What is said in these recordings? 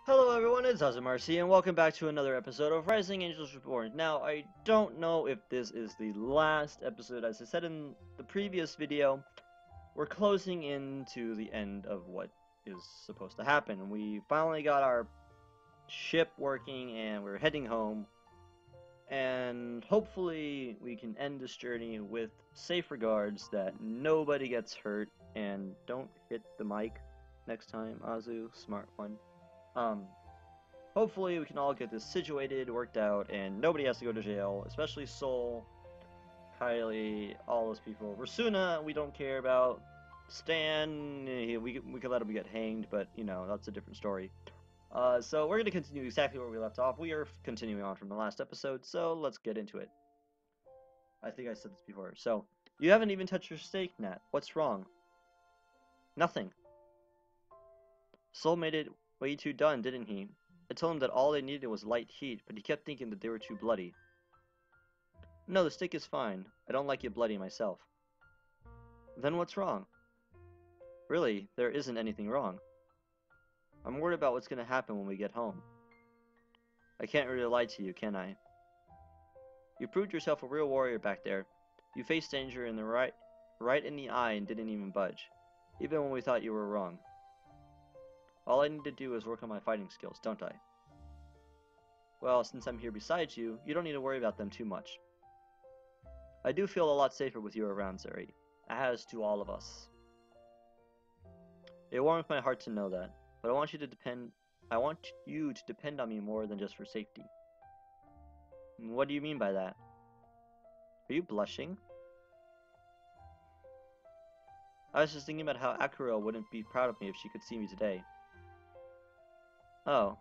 Hello everyone, it's Azamarcy, and welcome back to another episode of Rising Angels Reborn. Now, I don't know if this is the last episode. As I said in the previous video, we're closing into the end of what is supposed to happen. We finally got our ship working, and we're heading home. And hopefully we can end this journey with safe regards, that nobody gets hurt, and don't hit the mic next time, Azu, smart one. Hopefully we can all get this situated, worked out, and nobody has to go to jail, especially Soul, Kylie, all those people. Rasuna, we don't care about. Stan, we could let him get hanged, but, you know, that's a different story. So we're going to continue exactly where we left off. We are continuing on from the last episode, so let's get into it. I think I said this before. So, you haven't even touched your steak, Nat. What's wrong? Nothing. Soul made it way too done, didn't he? I told him that all they needed was light heat, but he kept thinking that they were too bloody. No, the steak is fine. I don't like it bloody myself. Then what's wrong? Really, there isn't anything wrong. I'm worried about what's going to happen when we get home. I can't really lie to you, can I? You proved yourself a real warrior back there. You faced danger in the right in the eye and didn't even budge, even when we thought you were wrong. All I need to do is work on my fighting skills, don't I? Well, since I'm here beside you, you don't need to worry about them too much. I do feel a lot safer with you around, Zuri, as do all of us. It warms my heart to know that, but I want you to depend on me more than just for safety. What do you mean by that? Are you blushing? I was just thinking about how Akuro wouldn't be proud of me if she could see me today. Oh.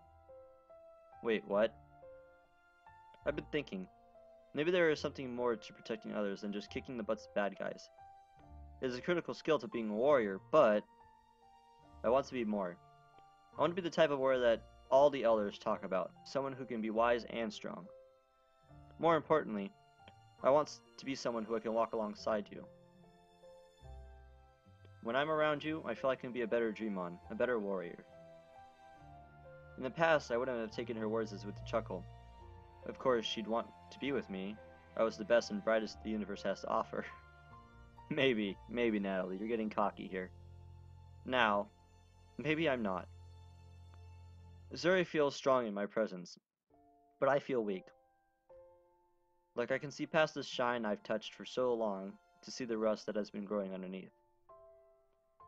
Wait, what? I've been thinking. Maybe there is something more to protecting others than just kicking the butts of bad guys. It is a critical skill to being a warrior, but I want to be more. I want to be the type of warrior that all the elders talk about, someone who can be wise and strong. More importantly, I want to be someone who I can walk alongside you. When I'm around you, I feel I can be a better Dreamon, a better warrior. In the past, I wouldn't have taken her words as with a chuckle. Of course, she'd want to be with me. I was the best and brightest the universe has to offer. Maybe, Natalie, you're getting cocky here. Now, maybe I'm not. Zuri feels strong in my presence, but I feel weak. Like I can see past the shine I've touched for so long to see the rust that has been growing underneath.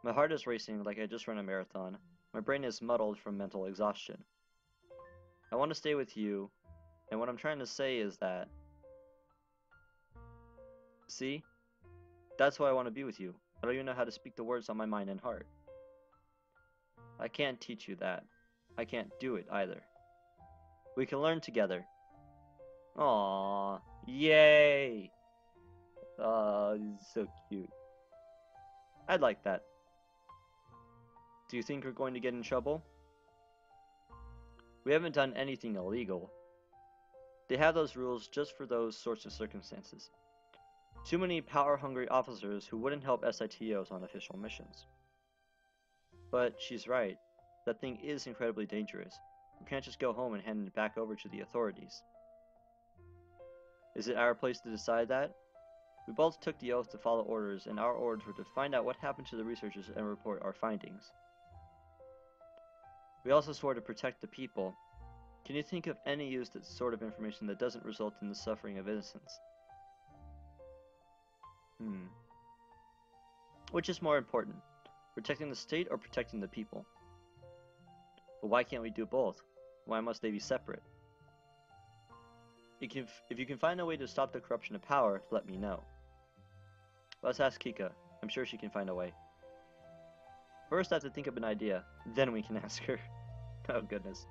My heart is racing like I just ran a marathon. My brain is muddled from mental exhaustion. I want to stay with you, and what I'm trying to say is that... See? That's why I want to be with you. I don't even know how to speak the words on my mind and heart. I can't teach you that. I can't do it either. We can learn together. Aww. Yay! Oh, he's so cute. I'd like that. Do you think we're going to get in trouble? We haven't done anything illegal. They have those rules just for those sorts of circumstances. Too many power-hungry officers who wouldn't help SITOs on official missions. But she's right. That thing is incredibly dangerous. We can't just go home and hand it back over to the authorities. Is it our place to decide that? We both took the oath to follow orders, and our orders were to find out what happened to the researchers and report our findings. We also swore to protect the people. Can you think of any use that sort of information that doesn't result in the suffering of innocents? Which is more important, protecting the state or protecting the people? But why can't we do both? Why must they be separate? If you can find a way to stop the corruption of power, let me know. Let's ask Kika. I'm sure she can find a way. First I have to think of an idea, then we can ask her. Oh goodness.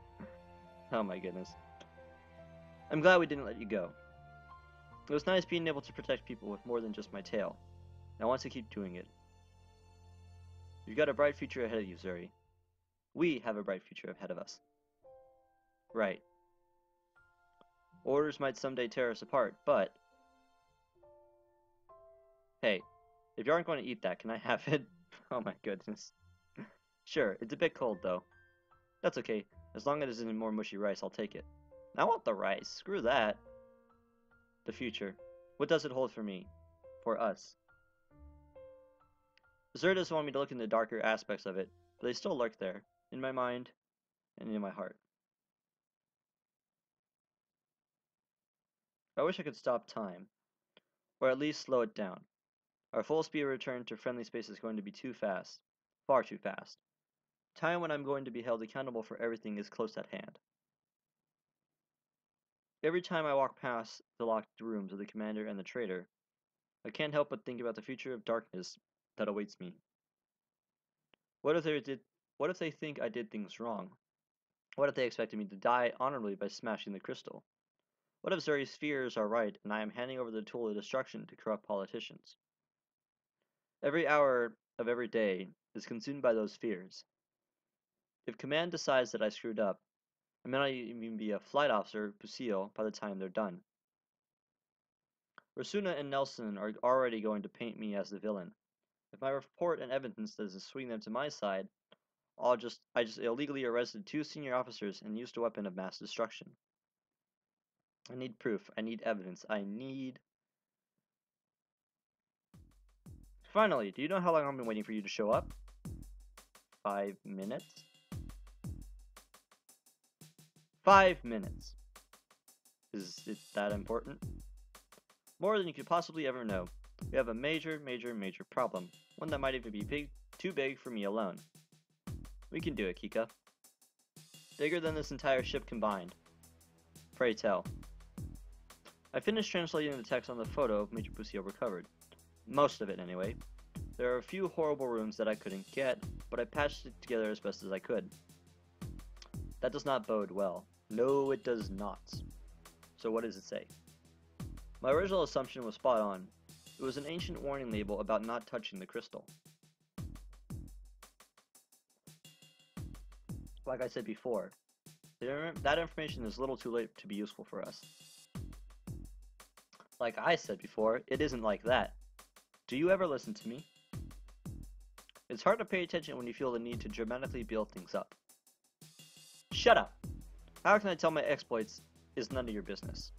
Oh my goodness. I'm glad we didn't let you go. It was nice being able to protect people with more than just my tail. I want to keep doing it. You've got a bright future ahead of you, Zuri. We have a bright future ahead of us. Right. Orders might someday tear us apart, but... Hey, if you aren't going to eat that, can I have it? Oh my goodness. Sure, it's a bit cold though. That's okay. As long as it isn't more mushy rice, I'll take it. I want the rice. Screw that. The future. What does it hold for me? For us? Zuri doesn't want me to look into the darker aspects of it, but they still lurk there, in my mind and in my heart. I wish I could stop time, or at least slow it down. Our full speed return to friendly space is going to be too fast. Far too fast. Time when I'm going to be held accountable for everything is close at hand. Every time I walk past the locked rooms of the commander and the traitor, I can't help but think about the future of darkness that awaits me. What if they think I did things wrong? What if they expected me to die honorably by smashing the crystal? What if Zuri's fears are right and I am handing over the tool of destruction to corrupt politicians? Every hour of every day is consumed by those fears. If command decides that I screwed up, I may not even be a flight officer Pusio by the time they're done. Rasuna and Nelson are already going to paint me as the villain. If my report and evidence doesn't swing them to my side, I just illegally arrested 2 senior officers and used a weapon of mass destruction. I need proof. I need evidence. I need... Finally, do you know how long I've been waiting for you to show up? 5 minutes? 5 minutes. Is it that important? More than you could possibly ever know. We have a major problem. One that might even be too big for me alone. We can do it, Kika. Bigger than this entire ship combined. Pray tell. I finished translating the text on the photo of Major Pusio recovered. Most of it, anyway. There are a few horrible rooms that I couldn't get, but I patched it together as best as I could. That does not bode well. No, it does not. So what does it say? My original assumption was spot on. It was an ancient warning label about not touching the crystal. Like I said before, that information is a little too late to be useful for us. Like I said before, it isn't like that. Do you ever listen to me? It's hard to pay attention when you feel the need to dramatically build things up. Shut up! How can I tell my exploits is none of your business?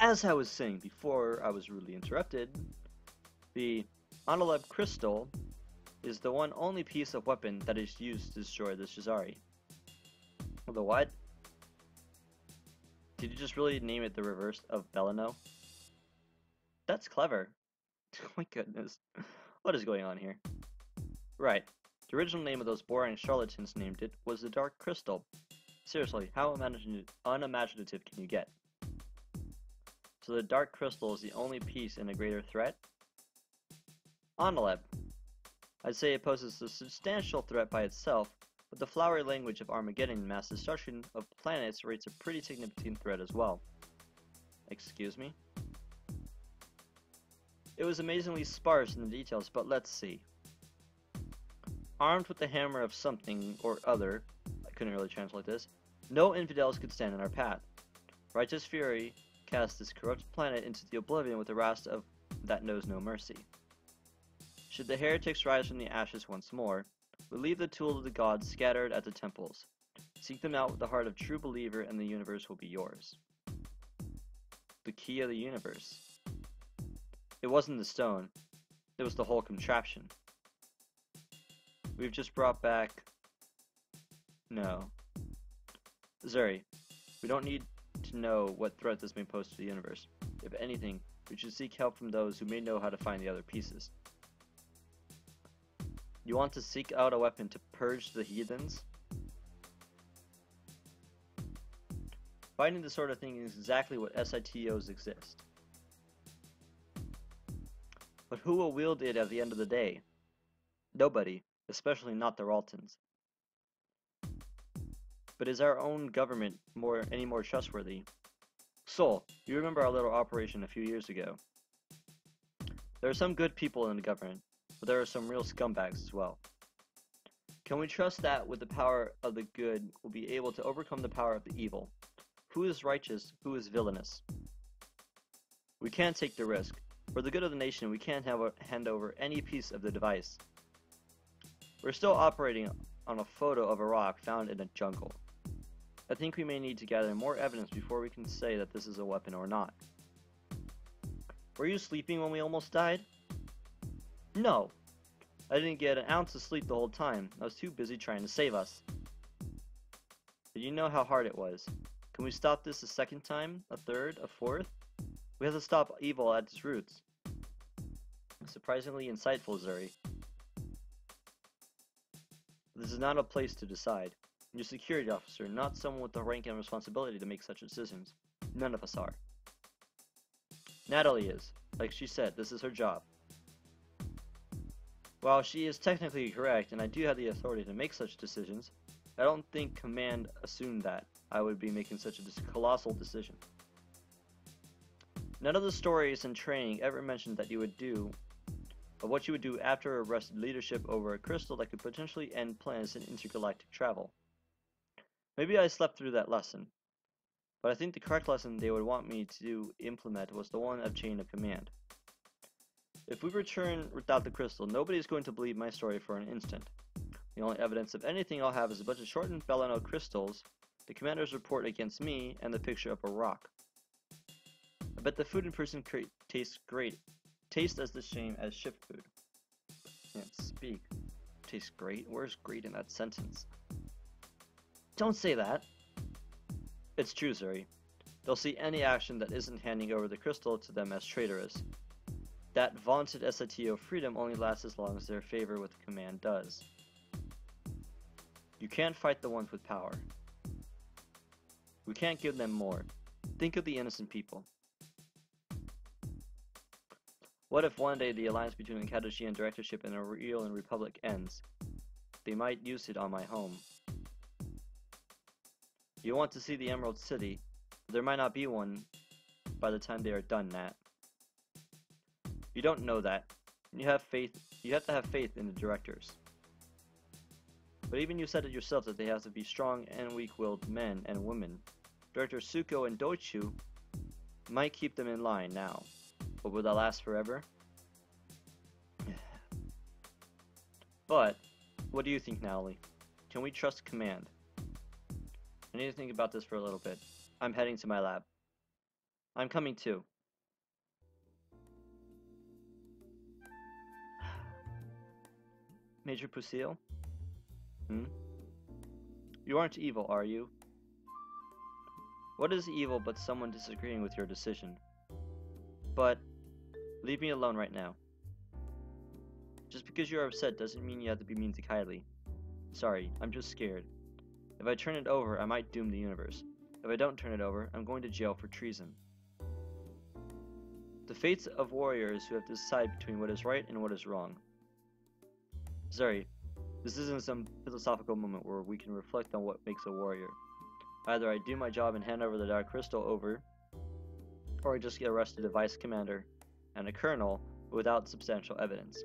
As I was saying before I was rudely interrupted, the Analeb crystal is the one only piece of weapon that is used to destroy the Shizari. The what? Did you just really name it the reverse of Belano? That's clever. Oh my goodness. What is going on here? Right. The original name of those boring charlatans named it was the Dark Crystal. Seriously, how unimaginative can you get? So the Dark Crystal is the only piece in a greater threat? Onaleb. I'd say it poses a substantial threat by itself, but the flowery language of Armageddon and mass destruction of planets rates a pretty significant threat as well. Excuse me? It was amazingly sparse in the details, but let's see. Armed with the hammer of something or other, I couldn't really translate this, no infidels could stand in our path. Righteous fury cast this corrupt planet into the oblivion with the wrath of that knows no mercy. Should the heretics rise from the ashes once more, we leave the tool of the gods scattered at the temples. Seek them out with the heart of true believer and the universe will be yours. The key of the universe. It wasn't the stone, it was the whole contraption. We've just brought back... No. Zuri, we don't need to know what threat this may pose to the universe. If anything, we should seek help from those who may know how to find the other pieces. You want to seek out a weapon to purge the heathens? Finding this sort of thing is exactly what SITOs exist. But who will wield it at the end of the day? Nobody, especially not the Raltons. But is our own government any more trustworthy? Sol, you remember our little operation a few years ago. There are some good people in the government, but there are some real scumbags as well. Can we trust that with the power of the good we'll be able to overcome the power of the evil? Who is righteous, who is villainous? We can't take the risk. For the good of the nation, we can't hand over any piece of the device. We're still operating on a photo of a rock found in a jungle. I think we may need to gather more evidence before we can say that this is a weapon or not. Were you sleeping when we almost died? No. I didn't get an ounce of sleep the whole time. I was too busy trying to save us. But you know how hard it was. Can we stop this a second time? A third? A fourth? We have to stop evil at its roots. Surprisingly insightful, Zuri. This is not a place to decide. You're a security officer, not someone with the rank and responsibility to make such decisions. None of us are. Natalie is. Like she said, this is her job. While she is technically correct, and I do have the authority to make such decisions, I don't think Command assumed that I would be making such a colossal decision. None of the stories and training ever mentioned that you would do, or what you would do after arrested leadership over a crystal that could potentially end plans in intergalactic travel. Maybe I slept through that lesson, but I think the correct lesson they would want me to implement was the one of chain of command. If we return without the crystal, nobody is going to believe my story for an instant. The only evidence of anything I'll have is a bunch of shortened Belano crystals, the commander's report against me, and the picture of a rock. I bet the food in prison tastes great. Tastes as the same as ship food. Can't speak. Tastes great? Where's great in that sentence? Don't say that! It's true, Zuri. They'll see any action that isn't handing over the crystal to them as traitorous. That vaunted SATO freedom only lasts as long as their favor with the command does. You can't fight the ones with power. We can't give them more. Think of the innocent people. What if one day the alliance between the Kadoshian directorship and the Real and Republic ends? They might use it on my home. You want to see the Emerald City, but there might not be one by the time they are done, Nat. You don't know that. You have to have faith in the directors. But even you said it yourself that they have to be strong and weak-willed men and women. Director Suko and Doichu might keep them in line now. But will that last forever? But, what do you think, Natalie? Can we trust command? I need to think about this for a little bit. I'm heading to my lab. I'm coming too. Major Pusille? You aren't evil, are you? What is evil but someone disagreeing with your decision? But, leave me alone right now. Just because you're upset doesn't mean you have to be mean to Kylie. Sorry, I'm just scared. If I turn it over, I might doom the universe. If I don't turn it over, I'm going to jail for treason. The fates of warriors who have to decide between what is right and what is wrong. Zuri, this isn't some philosophical moment where we can reflect on what makes a warrior. Either I do my job and hand over the Dark Crystal over, or I just get arrested a vice commander and a colonel without substantial evidence.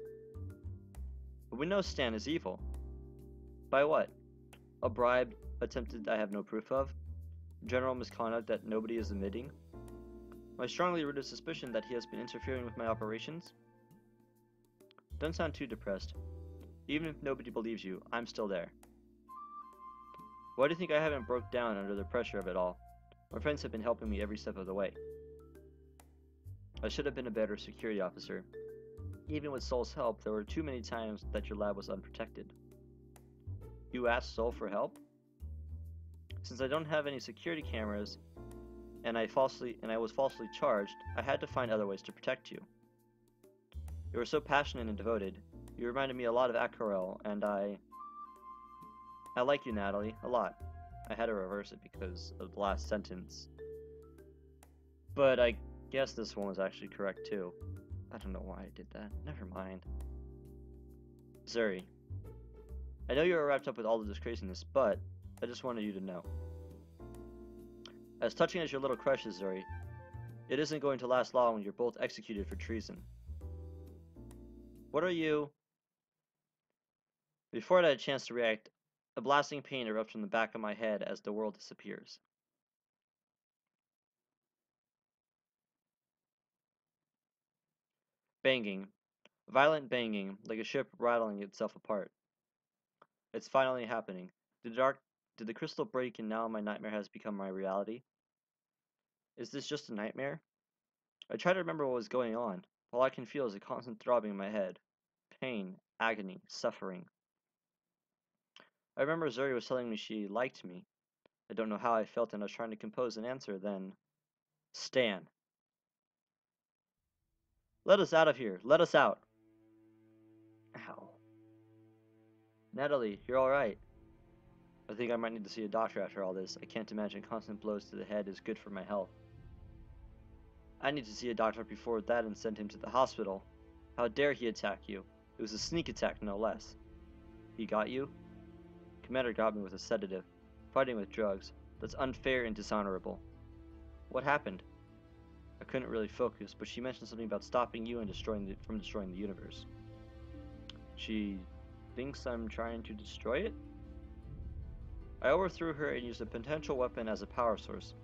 But we know Stan is evil. By what? A bribe attempted I have no proof of? General misconduct that nobody is admitting? My strongly rooted suspicion that he has been interfering with my operations? Don't sound too depressed. Even if nobody believes you, I'm still there. Why do you think I haven't broke down under the pressure of it all? My friends have been helping me every step of the way. I should have been a better security officer. Even with Soul's help, there were too many times that your lab was unprotected. You asked Soul for help? Since I don't have any security cameras, and I was falsely charged, I had to find other ways to protect you. You were so passionate and devoted. You reminded me a lot of Akorel, and I like you, Natalie, a lot. I had to reverse it because of the last sentence. But I guess this one was actually correct too. I don't know why I did that. Never mind. Zuri, I know you're wrapped up with all of this craziness, but I just wanted you to know. As touching as your little crush is, Zuri, it isn't going to last long when you're both executed for treason. What are you? Before I had a chance to react, a blasting pain erupts from the back of my head as the world disappears. Banging. Violent banging, like a ship rattling itself apart. It's finally happening. Did the crystal break and now my nightmare has become my reality? Is this just a nightmare? I try to remember what was going on. All I can feel is a constant throbbing in my head. Pain, agony, suffering. I remember Zuri was telling me she liked me. I don't know how I felt and I was trying to compose an answer then. Stan. Let us out of here. Let us out. Ow. Natalie, you're alright. I think I might need to see a doctor after all this. I can't imagine constant blows to the head is good for my health. I need to see a doctor before that and send him to the hospital. How dare he attack you? It was a sneak attack, no less. He got you? Commander got me with a sedative. Fighting with drugs. That's unfair and dishonorable. What happened? I couldn't really focus, but she mentioned something about stopping you and from destroying the universe. She thinks I'm trying to destroy it? I overthrew her and used a potential weapon as a power source.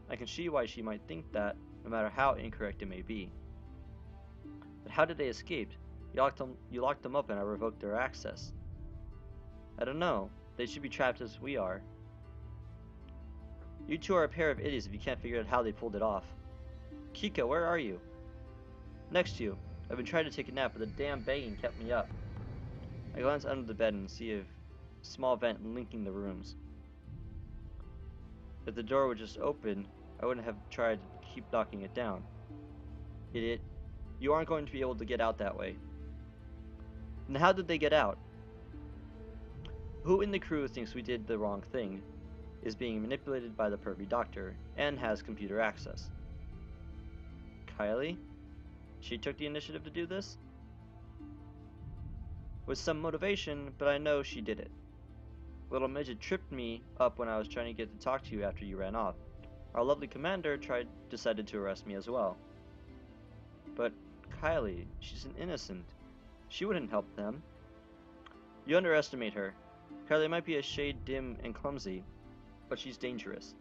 I can see why she might think that, no matter how incorrect it may be. But how did they escape? You locked them up and I revoked their access. I don't know. They should be trapped as we are. You two are a pair of idiots if you can't figure out how they pulled it off. Kika, where are you? Next to you. I've been trying to take a nap, but the damn banging kept me up. I glance under the bed and see a small vent linking the rooms. If the door would just open, I wouldn't have tried to keep knocking it down. Idiot. You aren't going to be able to get out that way. And how did they get out? Who in the crew thinks we did the wrong thing, is being manipulated by the pervy doctor, and has computer access? Kylie? She took the initiative to do this? With some motivation, but I know she did it. Little Midget tripped me up when I was trying to get to talk to you after you ran off. Our lovely commander decided to arrest me as well. But Kylie, she's an innocent. She wouldn't help them. You underestimate her. Kylie might be a shade dim and clumsy, but she's dangerous.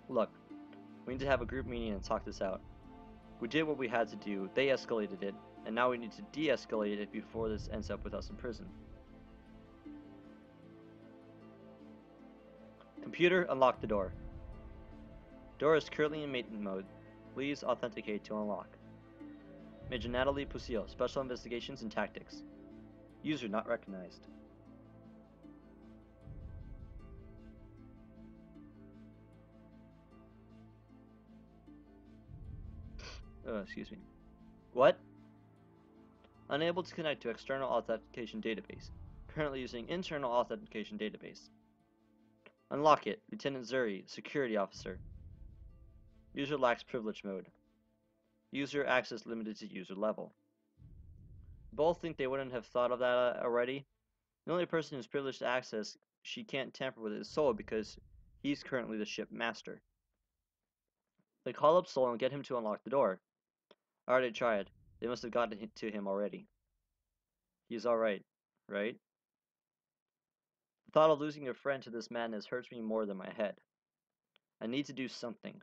Look, we need to have a group meeting and talk this out. We did what we had to do, they escalated it, and now we need to de-escalate it before this ends up with us in prison. Computer, unlock the door. Door is currently in maintenance mode. Please authenticate to unlock. Major Natalie Pusil, Special Investigations and Tactics. User not recognized. Excuse me. What? Unable to connect to external authentication database. Currently using internal authentication database. Unlock it. Lieutenant Zuri, Security Officer. User lacks privilege mode. User access limited to user level. Both think they wouldn't have thought of that already. The only person who's privileged to access she can't tamper with is Sol because he's currently the ship master. They call up Sol and get him to unlock the door. I already tried. They must have gotten to him already. He's alright, right? The thought of losing a friend to this madness hurts me more than my head. I need to do something.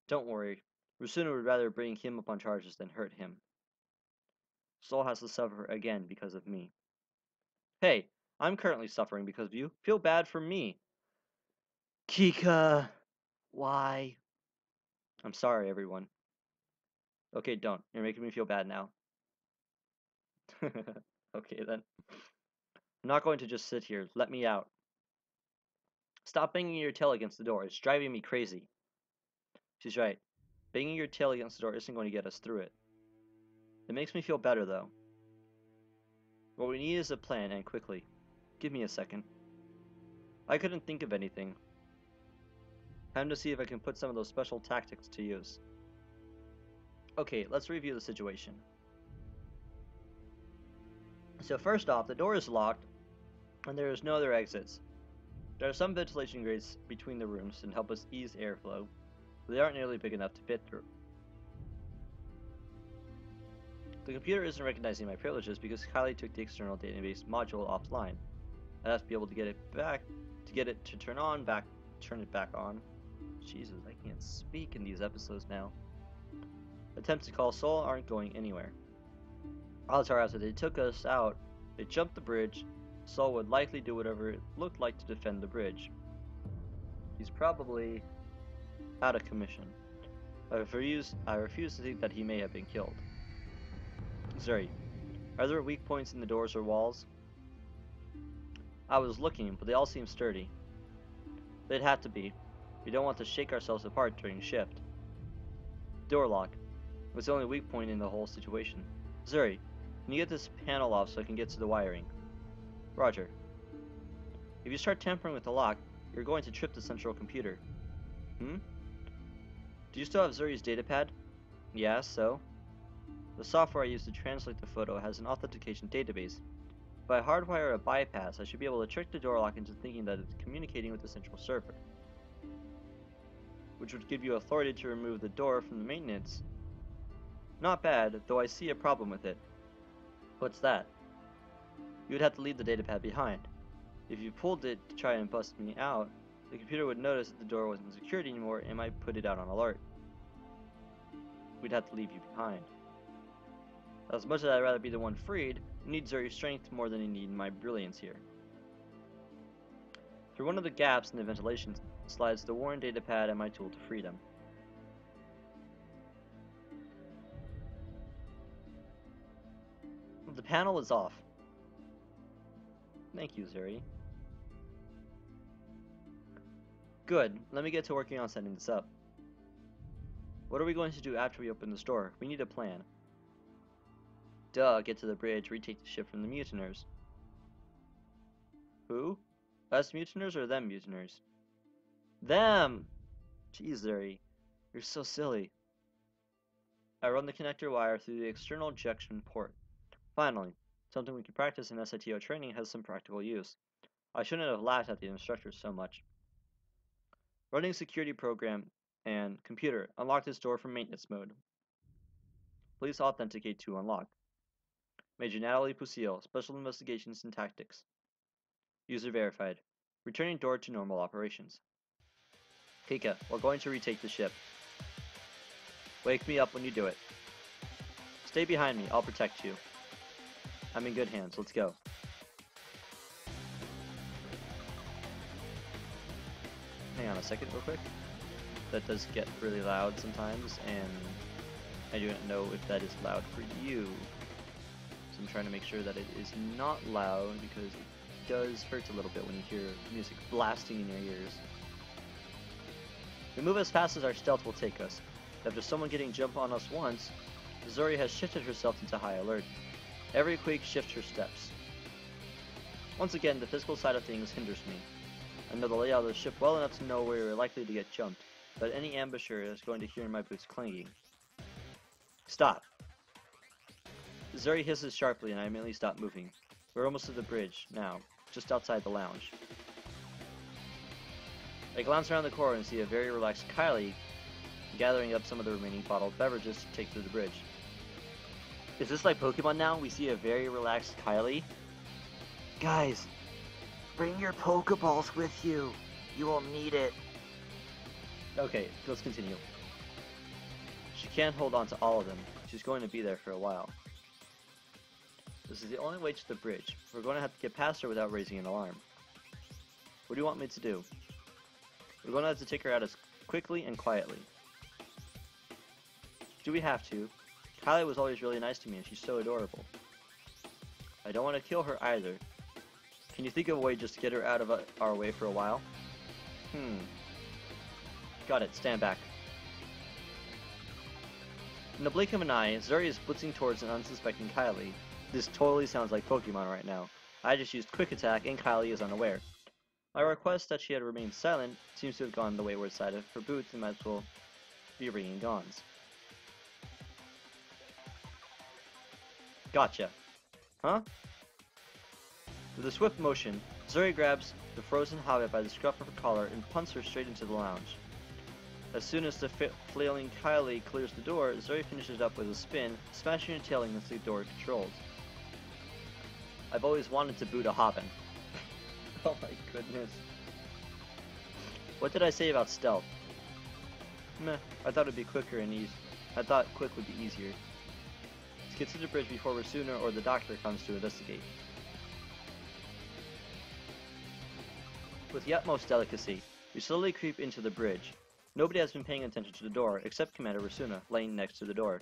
Don't worry. Rusuna would rather bring him up on charges than hurt him. Sol has to suffer again because of me. Hey, I'm currently suffering because of you. Feel bad for me. Kika! Why? I'm sorry, everyone. Okay, don't. You're making me feel bad now. Okay, then. I'm not going to just sit here. Let me out. Stop banging your tail against the door. It's driving me crazy. She's right. Banging your tail against the door isn't going to get us through it. It makes me feel better, though. What we need is a plan, and quickly. Give me a second. I couldn't think of anything. Time to see if I can put some of those special tactics to use. Okay, let's review the situation. So first off, the door is locked, and there is no other exits. There are some ventilation grates between the rooms and help us ease airflow, but they aren't nearly big enough to fit through. The computer isn't recognizing my privileges because Kylie took the external database module offline. I'd have to be able to get it back, to turn it back on. Jesus, I can't speak in these episodes now. Attempts to call Sol aren't going anywhere. Odds are, after they took us out, they jumped the bridge. Saul would likely do whatever it looked like to defend the bridge. He's probably out of commission. I refuse to think that he may have been killed. Zuri, are there weak points in the doors or walls? I was looking, but they all seem sturdy. They'd have to be. We don't want to shake ourselves apart during shift. Door lock was the only weak point in the whole situation. Zuri, can you get this panel off so I can get to the wiring? Roger. If you start tampering with the lock, you're going to trip the central computer. Do you still have Zuri's datapad? Yeah, so? The software I use to translate the photo has an authentication database. If I hardwire a bypass, I should be able to trick the door lock into thinking that it's communicating with the central server, which would give you authority to remove the door from the maintenance. Not bad, though I see a problem with it. What's that? You would have to leave the datapad behind. If you pulled it to try and bust me out, the computer would notice that the door wasn't secured anymore and might put it out on alert. We'd have to leave you behind. As much as I'd rather be the one freed, you need Zuri's strength more than you need my brilliance here. Through one of the gaps in the ventilation slides the worn datapad and my tool to freedom. The panel is off. Thank you, Zuri. Good, let me get to working on setting this up. What are we going to do after we open this door? We need a plan. Duh, get to the bridge, retake the ship from the mutineers. Who? Us mutineers or them mutineers? Them! Jeez, Zuri, you're so silly. I run the connector wire through the external ejection port. Finally, something we can practice in SITO training has some practical use. I shouldn't have laughed at the instructors so much. Running security program and computer, unlock this door from maintenance mode. Please authenticate to unlock. Major Natalie Pucille, Special Investigations and Tactics. User verified. Returning door to normal operations. Kika, we're going to retake the ship. Wake me up when you do it. Stay behind me, I'll protect you. I'm in good hands, let's go. Hang on a second real quick. That does get really loud sometimes, and I don't know if that is loud for you. So I'm trying to make sure that it is not loud, because it does hurt a little bit when you hear music blasting in your ears. We move as fast as our stealth will take us. After someone getting jump on us once, Zuri has shifted herself into high alert. Every quake shifts her steps. Once again, the physical side of things hinders me. I know the layout of the ship well enough to know where we're likely to get jumped, but any ambusher is going to hear my boots clanging. Stop! Zuri hisses sharply and I immediately stop moving. We're almost to the bridge, now, just outside the lounge. I glance around the corner and see a very relaxed Kylie gathering up some of the remaining bottled beverages to take through the bridge. Is this like Pokemon now? We see a very relaxed Kylie? Guys, bring your Pokeballs with you. You will need it. Okay, let's continue. She can't hold on to all of them. She's going to be there for a while. This is the only way to the bridge. We're going to have to get past her without raising an alarm. What do you want me to do? We're going to have to take her out as quickly and quietly. Do we have to? Kylie was always really nice to me and she's so adorable. I don't want to kill her either. Can you think of a way just to get her out of our way for a while? Got it, stand back. In the blink of an eye, Zuri is blitzing towards an unsuspecting Kylie. This totally sounds like Pokemon right now. I just used Quick Attack and Kylie is unaware. My request that she had remained silent seems to have gone the wayward side of her boots and might as well be ringing gongs. Gotcha. Huh? With a swift motion, Zuri grabs the frozen hobbit by the scruff of her collar and punts her straight into the lounge. As soon as the flailing Kylie clears the door, Zuri finishes up with a spin, smashing her tail against the door controls. I've always wanted to boot a hobbit. Oh my goodness. What did I say about stealth? Meh, I thought it'd be quicker and easy. I thought quick would be easier. It's get to the bridge before Rasuna or the doctor comes to investigate. With the utmost delicacy, we slowly creep into the bridge. Nobody has been paying attention to the door, except Commander Rasuna, laying next to the door.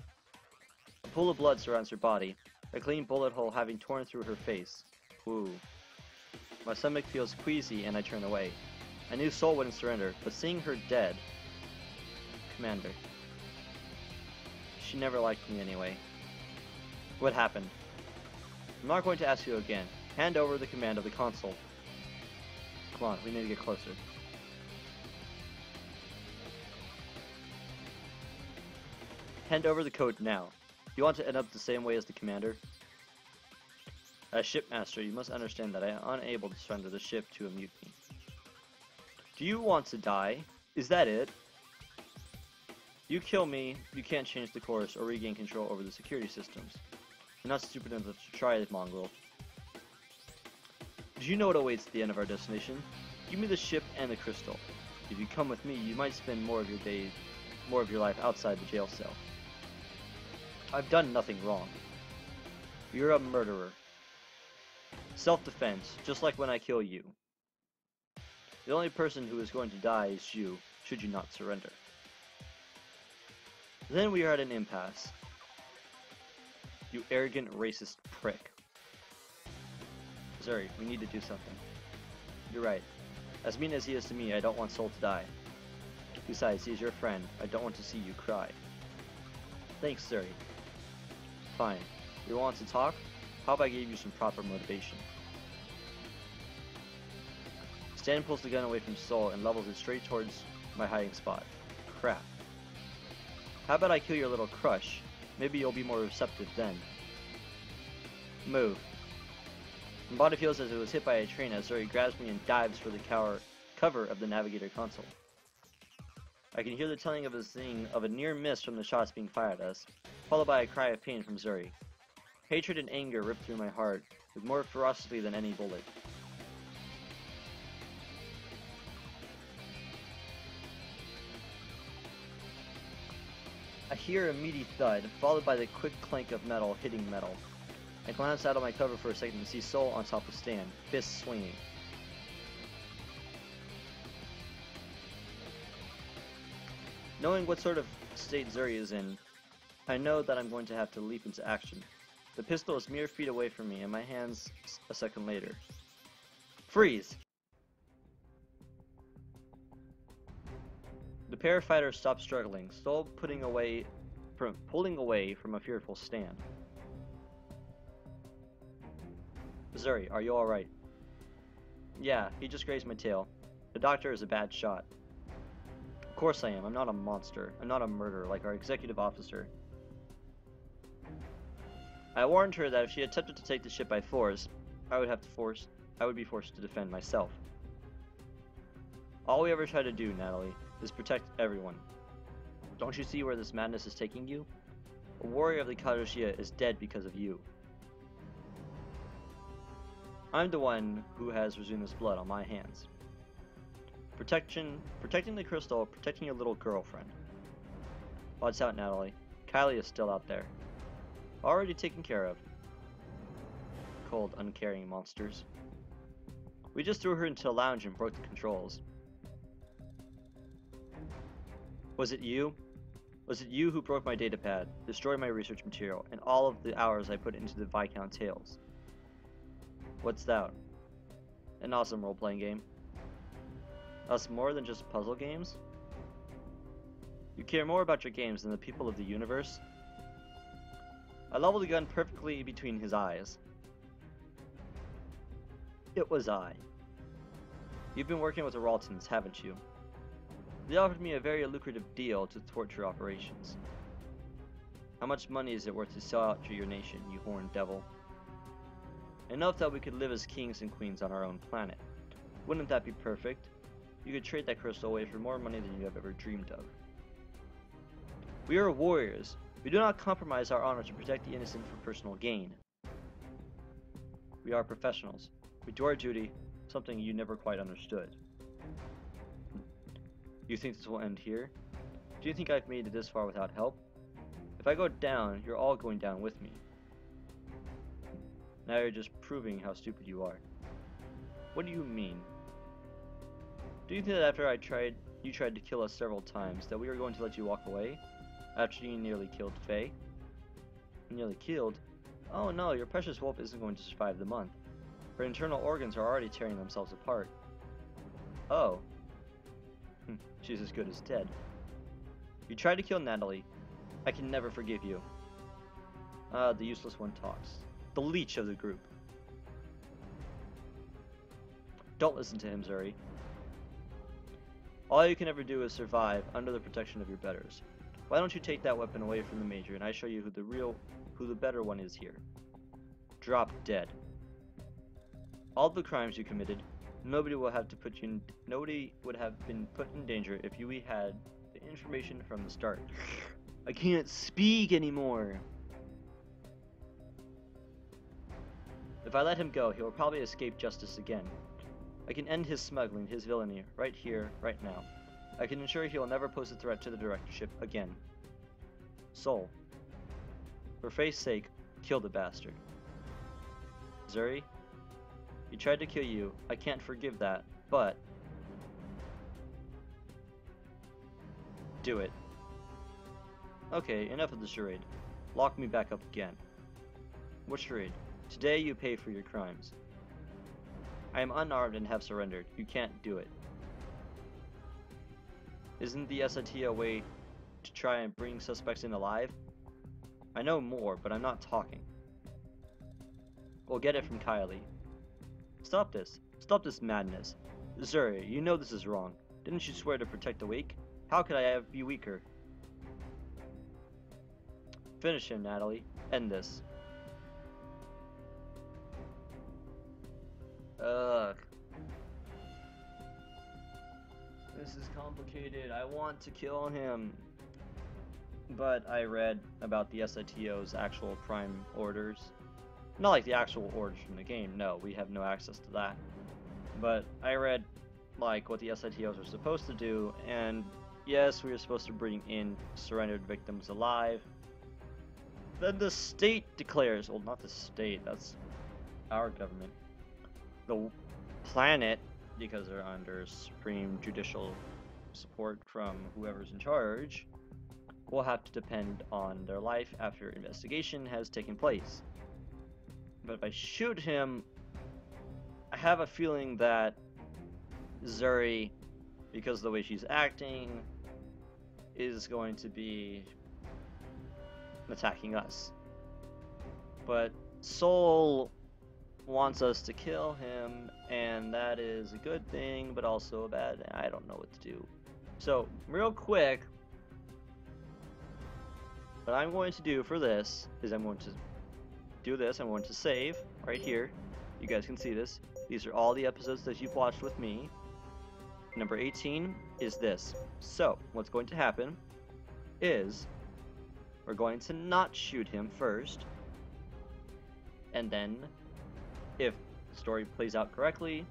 A pool of blood surrounds her body, a clean bullet hole having torn through her face. Ooh. My stomach feels queasy and I turn away. I knew Soul wouldn't surrender, but seeing her dead... Commander. She never liked me anyway. What happened? I'm not going to ask you again. Hand over the command of the console. Come on, we need to get closer. Hand over the code now. You want to end up the same way as the commander? As shipmaster, you must understand that I am unable to surrender the ship to a mutiny. Do you want to die? Is that it? You kill me, you can't change the course or regain control over the security systems. You're not stupid enough to try it, mongrel. Do you know what awaits at the end of our destination? Give me the ship and the crystal. If you come with me, you might spend more of your life outside the jail cell. I've done nothing wrong. You're a murderer. Self-defense, just like when I kill you. The only person who is going to die is you, should you not surrender. Then we are at an impasse. You arrogant, racist prick. Zuri, we need to do something. You're right. As mean as he is to me, I don't want Soul to die. Besides, he's your friend. I don't want to see you cry. Thanks, Zuri. Fine. You want to talk? How about I give you some proper motivation? Stan pulls the gun away from Soul and levels it straight towards my hiding spot. Crap. How about I kill your little crush? Maybe you'll be more receptive then. Move. My body feels as if it was hit by a train as Zuri grabs me and dives for the cover of the navigator console. I can hear the telling of a near miss from the shots being fired at us, followed by a cry of pain from Zuri. Hatred and anger rip through my heart, with more ferocity than any bullet. I hear a meaty thud, followed by the quick clank of metal hitting metal. I glance out of my cover for a second to see Soul on top of Stan, fists swinging. Knowing what sort of state Zuri is in, I know that I'm going to have to leap into action. The pistol is mere feet away from me, and my hands a second later. Freeze! The pair of fighters stop struggling, Soul pulling away from a fearful Stan. Zuri, are you alright? Yeah, he just grazed my tail. The doctor is a bad shot. Of course I am. I'm not a monster. I'm not a murderer like our executive officer. I warned her that if she attempted to take the ship by force, I would be forced to defend myself. All we ever try to do, Natalie, is protect everyone. Don't you see where this madness is taking you? A warrior of the Kadoshia is dead because of you. I'm the one who has Razuna's blood on my hands. Protecting the crystal, protecting your little girlfriend. Watch out, Natalie. Kylie is still out there. Already taken care of. Cold, uncaring monsters. We just threw her into a lounge and broke the controls. Was it you? Was it you who broke my datapad, destroyed my research material, and all of the hours I put into the Viscount Tales? What's that? An awesome role-playing game. Us more than just puzzle games? You care more about your games than the people of the universe? I leveled the gun perfectly between his eyes. It was I. You've been working with the Raltons, haven't you? They offered me a very lucrative deal to thwart your operations. How much money is it worth to sell out to your nation, you horned devil? Enough that we could live as kings and queens on our own planet. Wouldn't that be perfect? You could trade that crystal away for more money than you have ever dreamed of. We are warriors. We do not compromise our honor to protect the innocent for personal gain. We are professionals. We do our duty, something you never quite understood. You think this will end here? Do you think I've made it this far without help? If I go down, you're all going down with me. Now you're just proving how stupid you are. What do you mean? Do you think that after you tried to kill us several times, that we were going to let you walk away? After you nearly killed Faye? Nearly killed? Oh no, your precious wolf isn't going to survive the month. Her internal organs are already tearing themselves apart. Oh. She's as good as dead. You tried to kill Natalie. I can never forgive you. The useless one talks. The leech of the group. Don't listen to him, Zuri. All you can ever do is survive under the protection of your betters. Why don't you take that weapon away from the Major and I show you who the better one is here. Drop dead. All the crimes you committed, nobody would have been put in danger if we had the information from the start. I can't speak anymore. If I let him go, he will probably escape justice again. I can end his smuggling, his villainy, right here, right now. I can ensure he will never pose a threat to the directorship again. Soul. For Faye's sake, kill the bastard. Zuri, he tried to kill you. I can't forgive that, but... do it. Okay, enough of the charade. Lock me back up again. What charade? Today you pay for your crimes. I am unarmed and have surrendered. You can't do it. Isn't the SIT a way to try and bring suspects in alive? I know more, but I'm not talking. We'll get it from Kylie. Stop this. Stop this madness. Zuri, you know this is wrong. Didn't you swear to protect the weak? How could I be weaker? Finish him, Natalie. End this. Ugh. This is complicated. I want to kill him. But I read about the SITO's actual prime orders. Not like the actual orders from the game, no, we have no access to that. But I read like what the SITOs are supposed to do, and yes, we are supposed to bring in surrendered victims alive. Then the state declares, well, not the state, that's our government. The planet, because they're under supreme judicial support from whoever's in charge, will have to depend on their life after investigation has taken place. But if I shoot him, I have a feeling that Zuri, because of the way she's acting, is going to be attacking us. But Soul wants us to kill him, and that is a good thing, but also a bad thing. I don't know what to do. So, real quick, what I'm going to do for this is I'm going to do this. I'm going to save right here. You guys can see this. These are all the episodes that you've watched with me. Number 18 is this. So, what's going to happen is we're going to not shoot him first, and then if the story plays out correctly,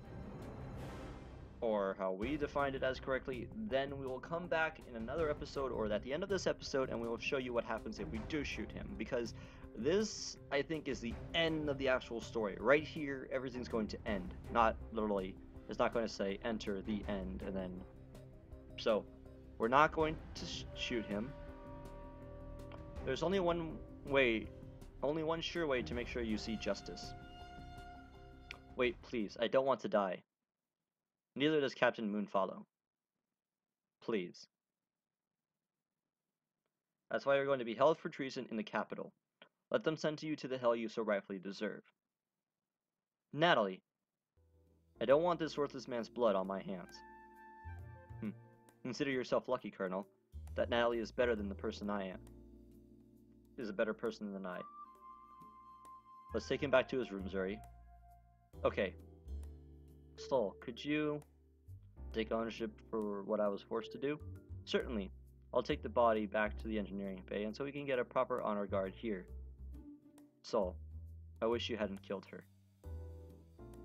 or how we defined it as correctly, then we will come back in another episode or at the end of this episode and we will show you what happens if we do shoot him, because this, I think, is the end of the actual story. Right here, everything's going to end. Not literally, it's not going to say enter the end and then... So, we're not going to shoot him. There's only one way, only one sure way to make sure you see justice. Wait, please, I don't want to die. Neither does Captain Moonfollow. Please. That's why you're going to be held for treason in the capital. Let them send you to the hell you so rightfully deserve. Natalie. I don't want this worthless man's blood on my hands. Consider yourself lucky, Colonel, that Natalie is better than the person I am. Is a better person than I. Let's take him back to his room, Zuri. Okay. Soul, could you take ownership for what I was forced to do? Certainly. I'll take the body back to the engineering bay and so we can get a proper honor guard here. Soul, I wish you hadn't killed her.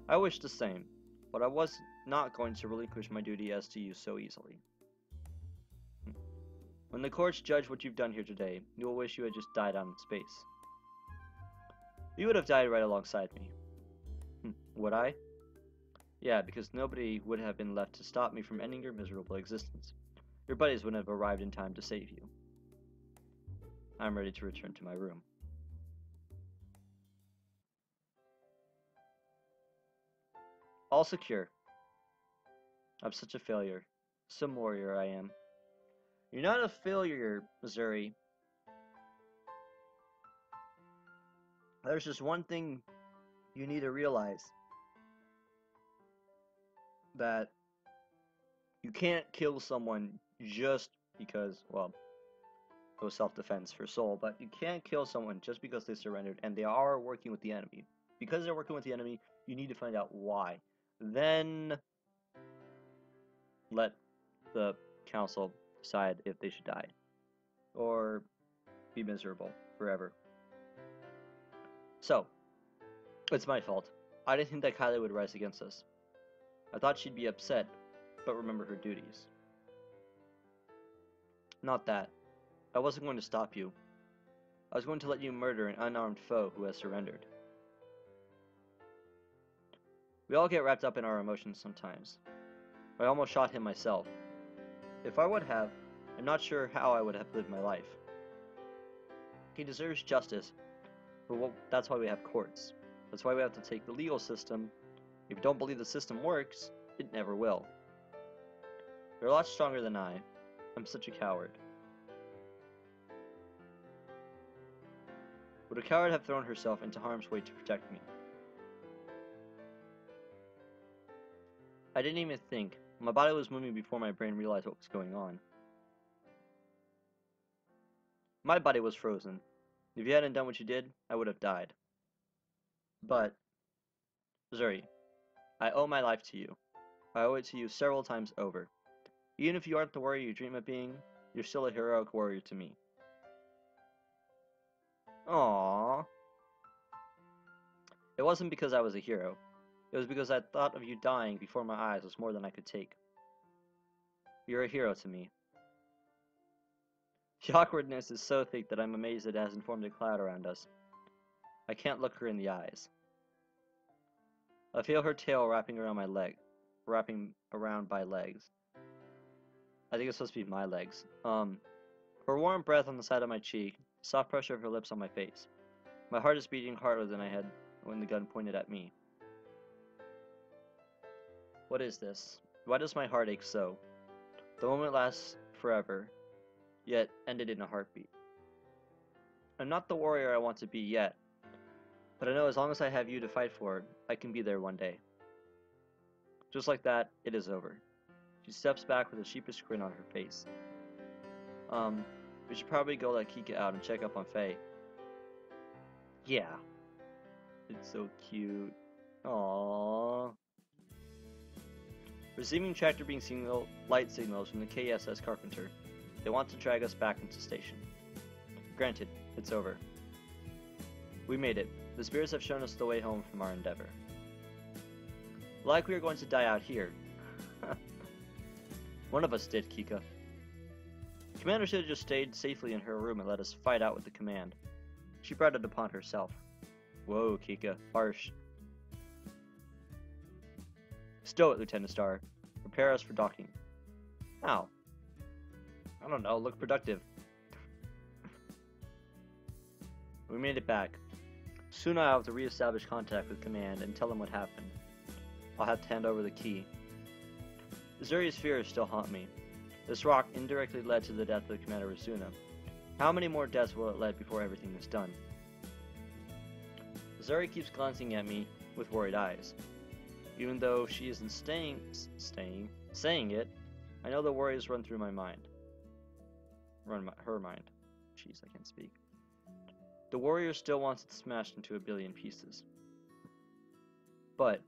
I wish the same, but I was not going to relinquish my duty as to you so easily. When the courts judge what you've done here today, you will wish you had just died out in space. You would have died right alongside me. Would I? Yeah, because nobody would have been left to stop me from ending your miserable existence. Your buddies wouldn't have arrived in time to save you. I'm ready to return to my room. All secure. I'm such a failure. Some warrior I am. You're not a failure, Zuri. There's just one thing you need to realize. That you can't kill someone just because, well, it was self-defense for Soul, but you can't kill someone just because they surrendered and they are working with the enemy. Because they're working with the enemy, you need to find out why. Then let the council decide if they should die or be miserable forever. So, it's my fault. I didn't think that Kylie would rise against us. I thought she'd be upset, but remember her duties. Not that. I wasn't going to stop you. I was going to let you murder an unarmed foe who has surrendered. We all get wrapped up in our emotions sometimes. I almost shot him myself. If I would have, I'm not sure how I would have lived my life. He deserves justice, but that's why we have courts. That's why we have to take the legal system. If you don't believe the system works, it never will. You're a lot stronger than I. I'm such a coward. Would a coward have thrown herself into harm's way to protect me? I didn't even think. My body was moving before my brain realized what was going on. My body was frozen. If you hadn't done what you did, I would have died. But, Zuri, I owe my life to you. I owe it to you several times over. Even if you aren't the warrior you dream of being, you're still a heroic warrior to me. Aww. It wasn't because I was a hero. It was because I thought of you dying before my eyes was more than I could take. You're a hero to me. The awkwardness is so thick that I'm amazed it hasn't formed a cloud around us. I can't look her in the eyes. I feel her tail wrapping around my leg. Wrapping around my legs. I think it's supposed to be my legs. Her warm breath on the side of my cheek. Soft pressure of her lips on my face. My heart is beating harder than I had when the gun pointed at me. What is this? Why does my heart ache so? The moment lasts forever, yet ended in a heartbeat. I'm not the warrior I want to be yet, but I know as long as I have you to fight for, I can be there one day. Just like that, it is over. She steps back with a sheepish grin on her face. We should probably go let Kika out and check up on Faye. Yeah. It's so cute. Aww. Receiving tractor beam light signals from the KSS Carpenter. They want to drag us back into station. Granted, it's over. We made it. The spirits have shown us the way home from our endeavor. Like we are going to die out here. One of us did, Kika. Commander should have just stayed safely in her room and let us fight out with the command. She brought it upon herself. Whoa, Kika. Harsh. Stow it, Lieutenant Star. Prepare us for docking. How? I don't know. Look productive. We made it back. Soon I'll have to re-establish contact with Command and tell them what happened. I'll have to hand over the key. Zuri's fears still haunt me. This rock indirectly led to the death of Commander Rasuna. How many more deaths will it lead before everything is done? Zuri keeps glancing at me with worried eyes. Even though she isn't saying it, I know the worries run through my mind. Her mind. Jeez, I can't speak. The warrior still wants it smashed into a billion pieces. But,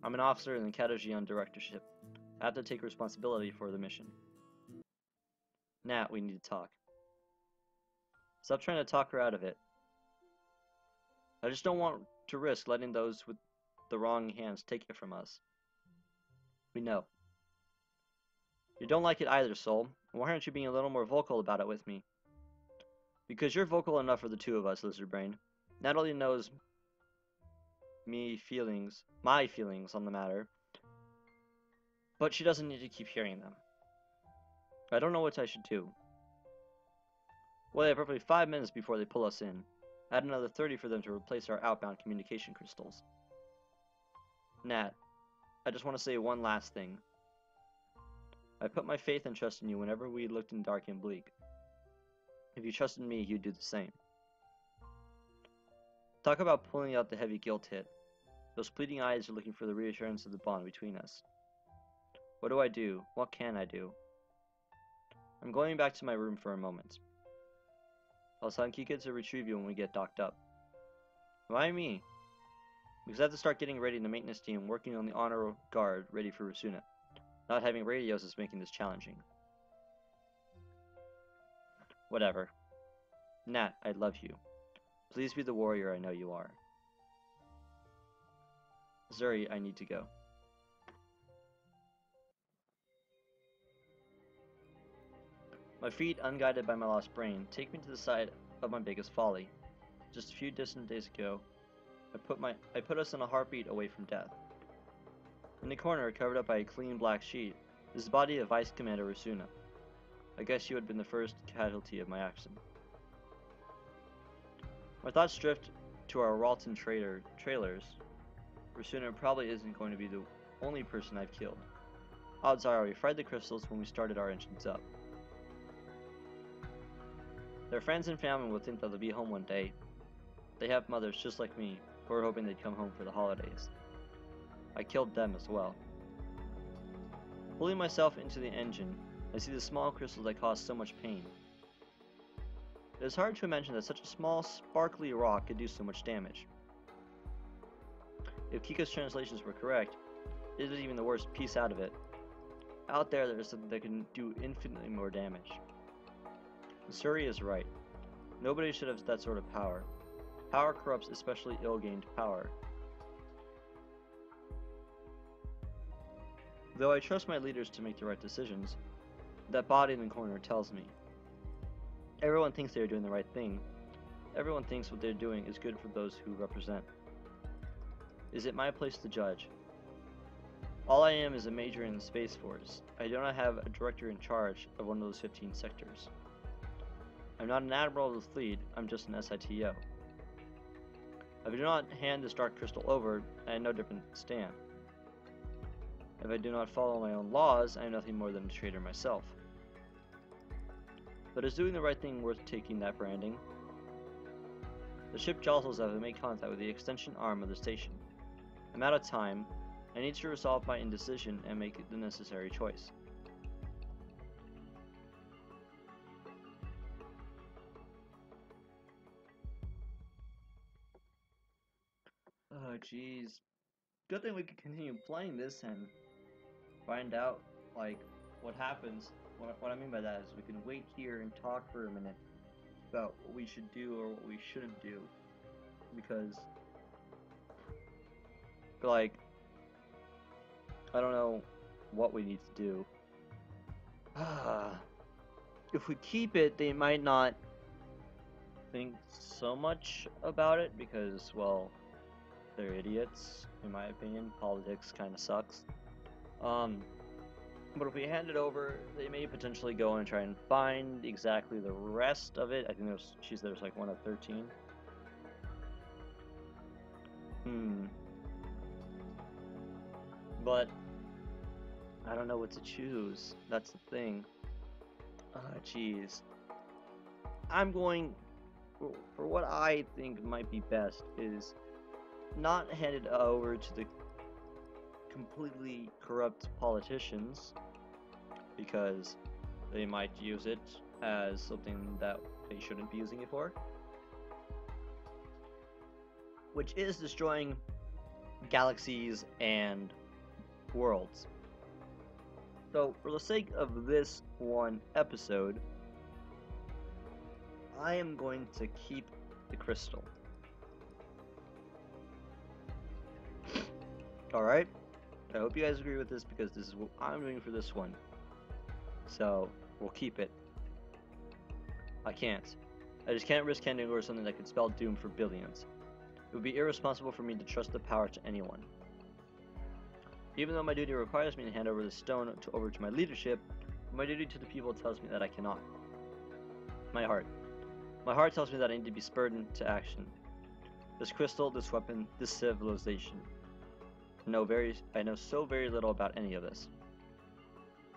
I'm an officer in the Katajian directorship. I have to take responsibility for the mission. Nat, we need to talk. Stop trying to talk her out of it. I just don't want to risk letting those with the wrong hands take it from us. We know. You don't like it either, Soul. Why aren't you being a little more vocal about it with me? Because you're vocal enough for the two of us, Lizard Brain. Natalie knows my feelings on the matter, but she doesn't need to keep hearing them. I don't know what I should do. Well, they have roughly 5 minutes before they pull us in. Add another 30 for them to replace our outbound communication crystals. Nat, I just want to say one last thing. I put my faith and trust in you whenever we looked in dark and bleak. If you trusted me, you'd do the same. Talk about pulling out the heavy guilt hit. Those pleading eyes are looking for the reassurance of the bond between us. What do I do? What can I do? I'm going back to my room for a moment. I'll send Kika to retrieve you when we get docked up. Why me? Because I have to start getting ready in the maintenance team working on the honor guard ready for Rasuna. Not having radios is making this challenging. Whatever. Nat, I love you. Please be the warrior I know you are. Zuri, I need to go. My feet, unguided by my lost brain, take me to the side of my biggest folly. Just a few distant days ago, I put us in a heartbeat away from death. In the corner, covered up by a clean black sheet, is the body of Vice Commander Rasuna. I guess you had been the first casualty of my accident. My thoughts drift to our Ralton trailers. Rasuna probably isn't going to be the only person I've killed. Odds are we fried the crystals when we started our engines up. Their friends and family will think that they'll be home one day. They have mothers just like me, who are hoping they'd come home for the holidays. I killed them as well. Pulling myself into the engine, I see the small crystals that cause so much pain. It is hard to imagine that such a small, sparkly rock could do so much damage. If Kika's translations were correct, it is even the worst piece out of it. Out there is something that can do infinitely more damage. Zuri is right. Nobody should have that sort of power. Power corrupts, especially ill-gained power. Though I trust my leaders to make the right decisions, that body in the corner tells me. Everyone thinks they are doing the right thing. Everyone thinks what they're doing is good for those who represent. Is it my place to judge? All I am is a major in the Space Force. I do not have a director in charge of one of those 15 sectors. I'm not an admiral of the fleet, I'm just an SITO. If I do not hand this dark crystal over, I have no different stand. If I do not follow my own laws, I am nothing more than a traitor myself. But is doing the right thing worth taking that branding? The ship jostles as I make contact with the extension arm of the station. I'm out of time. I need to resolve my indecision and make the necessary choice. Oh jeez. Good thing we could continue playing this and find out, like, what happens. What I mean by that is we can wait here and talk for a minute about what we should do or what we shouldn't do. Because, like, I don't know what we need to do. If we keep it, they might not think so much about it because, well, they're idiots, in my opinion. Politics kind of sucks. But if we hand it over, they may potentially go and try and find exactly the rest of it. I think there's like 1 of 13. But I don't know what to choose. That's the thing. Jeez. I'm going for what I think might be best is not hand it over to the completely corrupt politicians because they might use it as something that they shouldn't be using it for, which is destroying galaxies and worlds. So for the sake of this one episode, I am going to keep the crystal. Alright? I hope you guys agree with this because this is what I'm doing for this one. So, we'll keep it. I can't. I just can't risk handing over something that could spell doom for billions. It would be irresponsible for me to trust the power to anyone. Even though my duty requires me to hand over the stone over to my leadership, my duty to the people tells me that I cannot. My heart. My heart tells me that I need to be spurred into action. This crystal, this weapon, this civilization. I know so very little about any of this.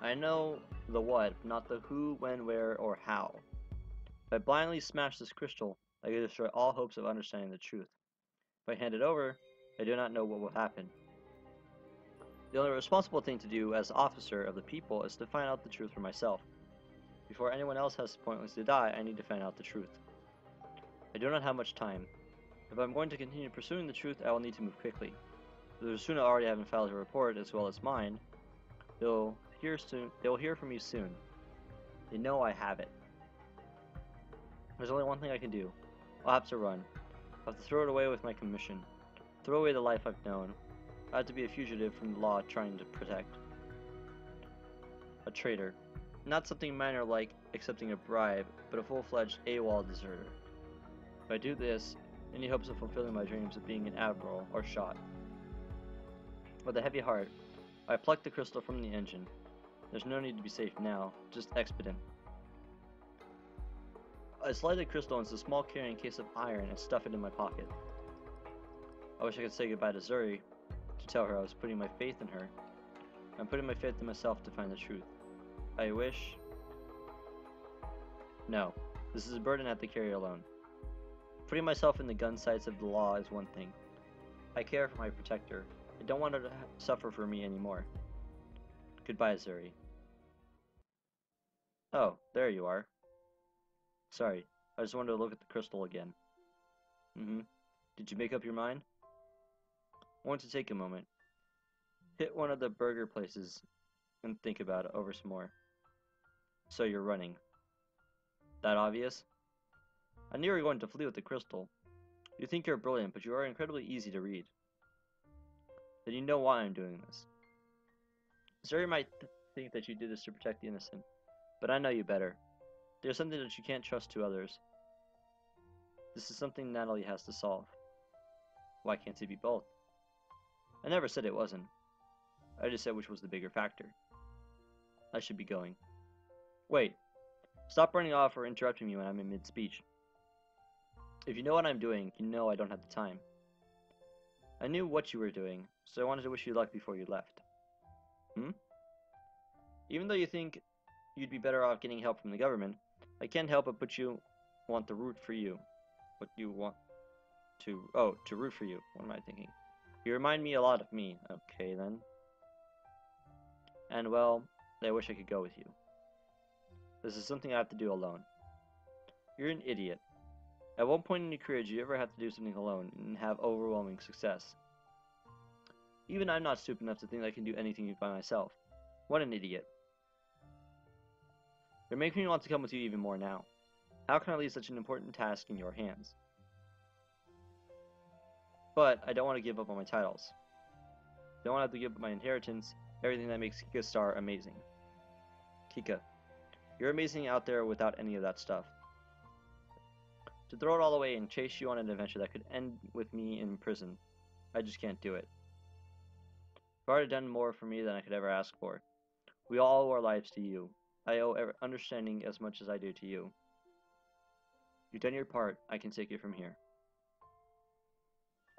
I know the what, not the who, when, where, or how. If I blindly smash this crystal, I could destroy all hopes of understanding the truth. If I hand it over, I do not know what will happen. The only responsible thing to do as officer of the people is to find out the truth for myself. Before anyone else has pointlessly die, I need to find out the truth. I do not have much time. If I'm going to continue pursuing the truth, I will need to move quickly. The Rasuna already having filed a report as well as mine, they will hear from me soon. They know I have it. There's only one thing I can do. I'll have to run. I'll have to throw it away with my commission. Throw away the life I've known. I have to be a fugitive from the law trying to protect. A traitor. Not something minor like accepting a bribe, but a full-fledged AWOL deserter. If I do this, any hopes of fulfilling my dreams of being an admiral are shot. With a heavy heart, I pluck the crystal from the engine. There's no need to be safe now, just expedient. I slide the crystal into a small carrying case of iron and stuff it in my pocket. I wish I could say goodbye to Zuri, to tell her I was putting my faith in her. I'm putting my faith in myself to find the truth. I wish... No, this is a burden I have to carry alone. Putting myself in the gun sights of the law is one thing. I care for my protector. I don't want her to suffer for me anymore. Goodbye, Zuri. Oh, there you are. Sorry, I just wanted to look at the crystal again. Did you make up your mind? I want to take a moment. Hit one of the burger places and think about it over some more. So you're running. That obvious? I knew you were going to flee with the crystal. You think you're brilliant, but you are incredibly easy to read. Then you know why I'm doing this. Zuri might think that you did this to protect the innocent, but I know you better. There's something that you can't trust to others. This is something Natalie has to solve. Why can't it be both? I never said it wasn't. I just said which was the bigger factor. I should be going. Wait. Stop running off or interrupting me when I'm in mid-speech. If you know what I'm doing, you know I don't have the time. I knew what you were doing, so I wanted to wish you luck before you left. Even though you think you'd be better off getting help from the government, I can't help but want to root for you. What you want to... Oh, to root for you. What am I thinking? You remind me a lot of me. Okay, then. And, well, I wish I could go with you. This is something I have to do alone. You're an idiot. At what point in your career did you ever have to do something alone and have overwhelming success? Even I'm not stupid enough to think I can do anything by myself. What an idiot. You're making me want to come with you even more now. How can I leave such an important task in your hands? But I don't want to give up on my titles. I don't want to have to give up my inheritance, everything that makes Kika Star amazing. Kika, you're amazing out there without any of that stuff. To throw it all away and chase you on an adventure that could end with me in prison, I just can't do it. You've already done more for me than I could ever ask for. We all owe our lives to you. I owe understanding as much as I do to you. You've done your part. I can take it from here.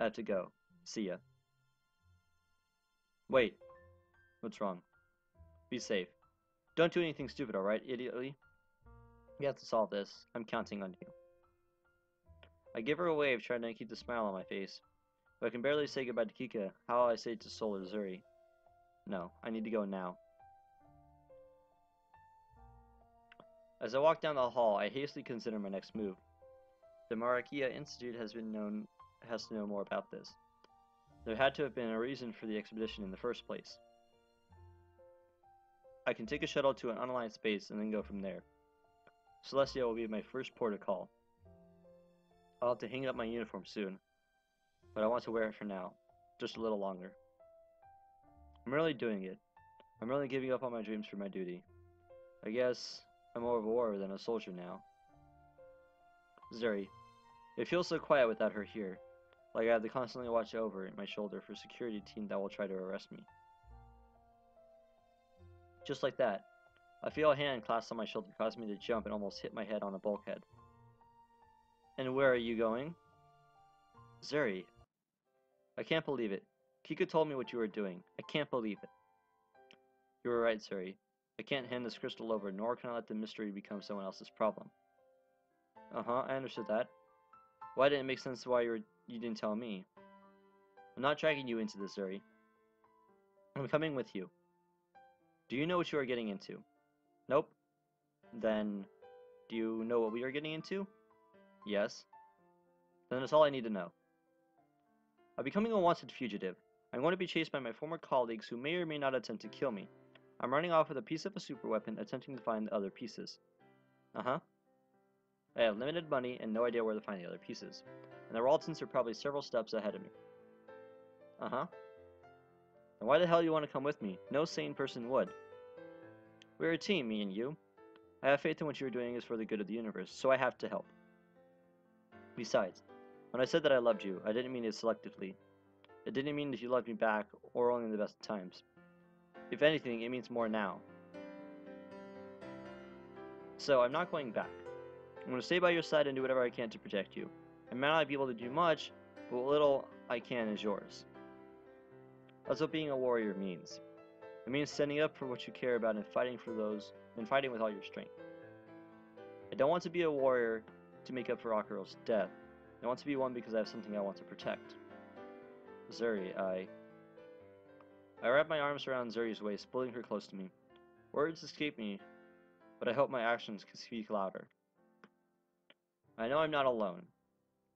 I have to go. See ya. Wait. What's wrong? Be safe. Don't do anything stupid, alright, idiotly? We have to solve this. I'm counting on you. I give her a wave, trying to keep the smile on my face. If I can barely say goodbye to Kika, how will I say it to Soul or Zuri? No, I need to go now. As I walk down the hall, I hastily consider my next move. The Marakia Institute has to know more about this. There had to have been a reason for the expedition in the first place. I can take a shuttle to an unaligned space and then go from there. Celestia will be my first port of call. I'll have to hang up my uniform soon, but I want to wear it for now, just a little longer. I'm really doing it. I'm really giving up on my dreams for my duty. I guess I'm more of a warrior than a soldier now. Zuri, it feels so quiet without her here. Like I have to constantly watch over my shoulder for a security team that will try to arrest me. Just like that, I feel a hand clasped on my shoulder caused me to jump and almost hit my head on a bulkhead. And where are you going? Zuri. I can't believe it. Kika told me what you were doing. I can't believe it. You were right, Zuri. I can't hand this crystal over, nor can I let the mystery become someone else's problem. I understood that. Why didn't it make sense why you didn't tell me? I'm not dragging you into this, Zuri. I'm coming with you. Do you know what you are getting into? Nope. Then, do you know what we are getting into? Yes. Then that's all I need to know. I'm becoming a wanted fugitive. I'm going to be chased by my former colleagues who may or may not attempt to kill me. I'm running off with a piece of a super weapon, attempting to find the other pieces. I have limited money and no idea where to find the other pieces. And the Raltons are probably several steps ahead of me. Then why the hell do you want to come with me? No sane person would. We're a team, me and you. I have faith in what you're doing is for the good of the universe, so I have to help. Besides, when I said that I loved you, I didn't mean it selectively. It didn't mean if you loved me back, or only in the best of times. If anything, it means more now. So, I'm not going back. I'm going to stay by your side and do whatever I can to protect you. I may not be able to do much, but what little I can is yours. That's what being a warrior means. It means standing up for what you care about and fighting with all your strength. I don't want to be a warrior to make up for Akaro's death. I want to be one because I have something I want to protect. Zuri, I wrap my arms around Zuri's waist, pulling her close to me. Words escape me, but I hope my actions can speak louder. I know I'm not alone.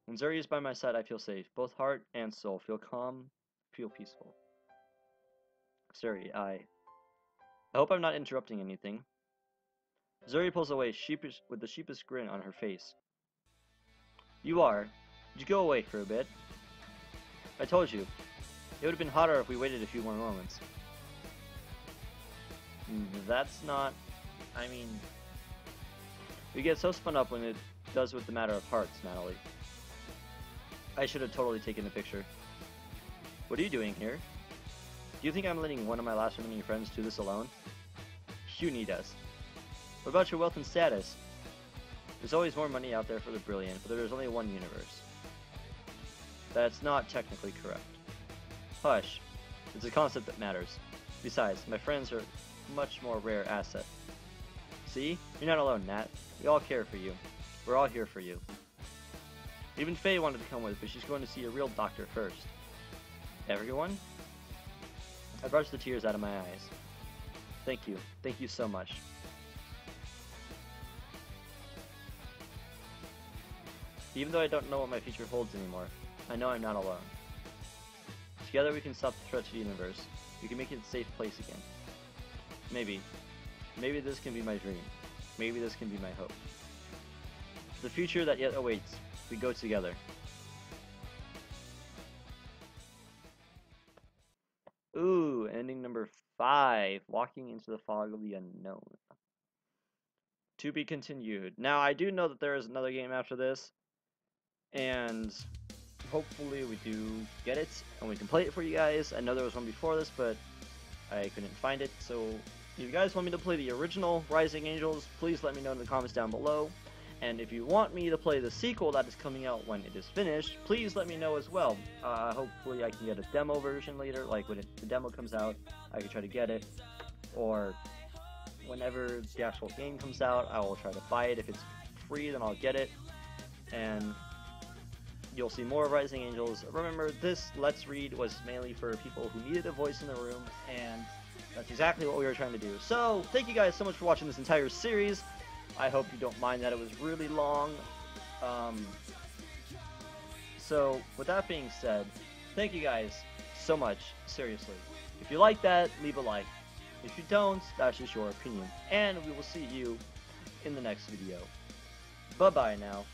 When Zuri is by my side, I feel safe. Both heart and soul feel calm, feel peaceful. Zuri, I hope I'm not interrupting anything. Zuri pulls away, with the sheepish grin on her face. You are. Would you go away for a bit? I told you. It would have been hotter if we waited a few more moments. That's not... I mean... You get so spun up when it does with the matter of hearts, Natalie. I should have totally taken a picture. What are you doing here? Do you think I'm letting one of my last remaining friends do this alone? You need us. What about your wealth and status? There's always more money out there for the brilliant, but there's only one universe. That's not technically correct. Hush. It's a concept that matters. Besides, my friends are a much more rare asset. See? You're not alone, Nat. We all care for you. We're all here for you. Even Faye wanted to come with, but she's going to see a real doctor first. Everyone? I brushed the tears out of my eyes. Thank you. Thank you so much. Even though I don't know what my future holds anymore, I know I'm not alone. Together we can stop the threat to the universe. We can make it a safe place again. Maybe. Maybe this can be my dream. Maybe this can be my hope. The future that yet awaits. We go together. Ooh, ending number 5. Walking into the fog of the unknown. To be continued. Now, I do know that there is another game after this. And hopefully we do get it and we can play it for you guys. I know there was one before this, but I couldn't find it. So if you guys want me to play the original Rising Angels, please let me know in the comments down below. And if you want me to play the sequel that is coming out when it is finished, please let me know as well. Hopefully I can get a demo version later, like when the demo comes out, I can try to get it. Or whenever the actual game comes out, I will try to buy it. If it's free, then I'll get it. And you'll see more of Rising Angels. Remember, this Let's Read was mainly for people who needed a voice in the room, and that's exactly what we were trying to do. So, thank you guys so much for watching this entire series. I hope you don't mind that it was really long. So, with that being said, thank you guys so much, seriously. If you like that, leave a like. If you don't, that's just your opinion. And we will see you in the next video. Bye-bye now.